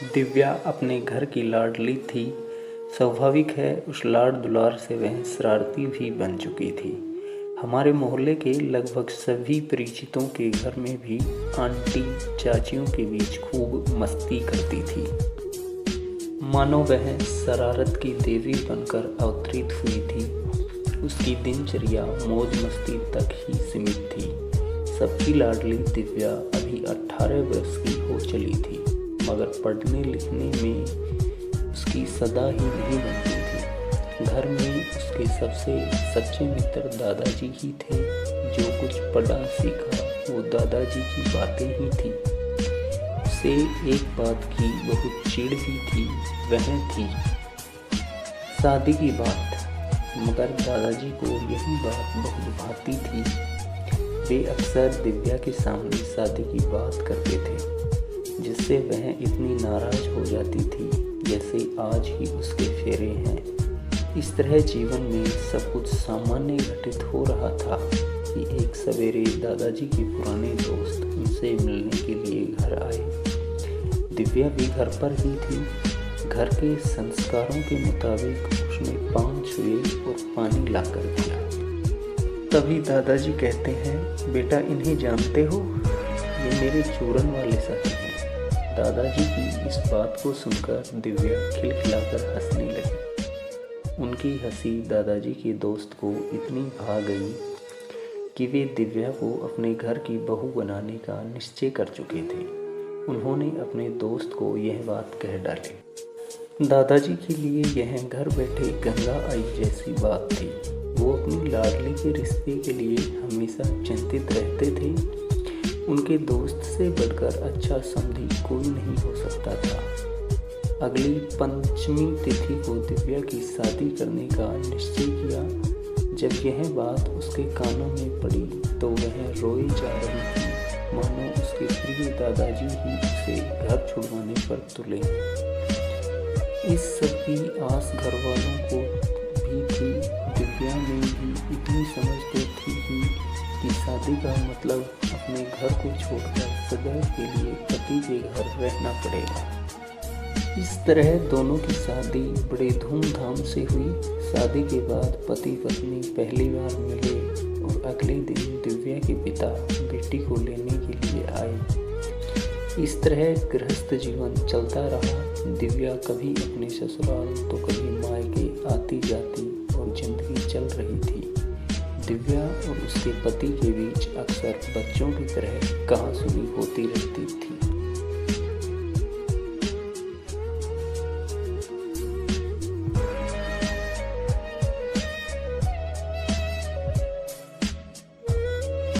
दिव्या अपने घर की लाडली थी। स्वाभाविक है उस लाड दुलार से वह शरारती भी बन चुकी थी। हमारे मोहल्ले के लगभग सभी परिचितों के घर में भी आंटी चाचियों के बीच खूब मस्ती करती थी। मानो वह शरारत की देवी बनकर अवतरित हुई थी। उसकी दिनचर्या मौज मस्ती तक ही सीमित थी। सबकी लाडली दिव्या अभी 18 वर्ष की हो चली थी, मगर पढ़ने लिखने में उसकी सदा ही नहीं बनती थी। घर में उसके सबसे सच्चे मित्र दादाजी ही थे। जो कुछ पढ़ा सीखा वो दादाजी की बातें ही थी। उसे एक बात की बहुत चिढ़ भी थी, वह थी शादी की बात। मगर दादाजी को यही बात बहुत भाती थी। वे अक्सर दिव्या के सामने शादी की बात करते थे, जिससे वह इतनी नाराज हो जाती थी जैसे आज ही उसके फेरे हैं। इस तरह जीवन में सब कुछ सामान्य घटित हो रहा था कि एक सवेरे दादाजी के पुराने दोस्त उनसे मिलने के लिए घर आए। दिव्या भी घर पर ही थी। घर के संस्कारों के मुताबिक उसने पान छुए और पानी लाकर दिया। तभी दादाजी कहते हैं, बेटा इन्हें जानते हो? ये मेरे चूरन वाले साथी हैं। दादाजी की इस बात को सुनकर दिव्या खिलखिलाकर हंसने लगी। उनकी हंसी दादाजी के दोस्त को इतनी भा गई कि वे दिव्या को अपने घर की बहू बनाने का निश्चय कर चुके थे। उन्होंने अपने दोस्त को यह बात कह डाली। दादाजी के लिए यह घर बैठे गंगा आई जैसी बात थी। वो अपनी लाडली के रिश्ते के लिए हमेशा चिंतित रहते थे। उनके दोस्त से बढ़कर अच्छा समधी कोई नहीं हो सकता था। अगली पंचमी तिथि को दिव्या की शादी करने का निश्चय किया। जब यह बात उसके कानों में पड़ी तो वह रोई जा रही थी, मानो उसके प्रिय दादाजी ही उसे घर छुड़वाने पर तुले। इस सब की आस घर वालों को भी थी। दिव्या में भी इतनी समझ तो थी ही कि शादी का मतलब अपने घर को छोड़कर सदैव के लिए पति के घर रहना पड़ेगा। इस तरह दोनों की शादी बड़े धूमधाम से हुई। शादी के बाद पति पत्नी पहली बार मिले और अगले दिन दिव्या के पिता बेटी को लेने के लिए आए। इस तरह गृहस्थ जीवन चलता रहा। दिव्या कभी अपने ससुराल तो कभी मायके आती जाती और जिंदगी चल रही थी। दिव्या और उसके पति के बीच अक्सर बच्चों की तरह कहासुनी होती रहती थी।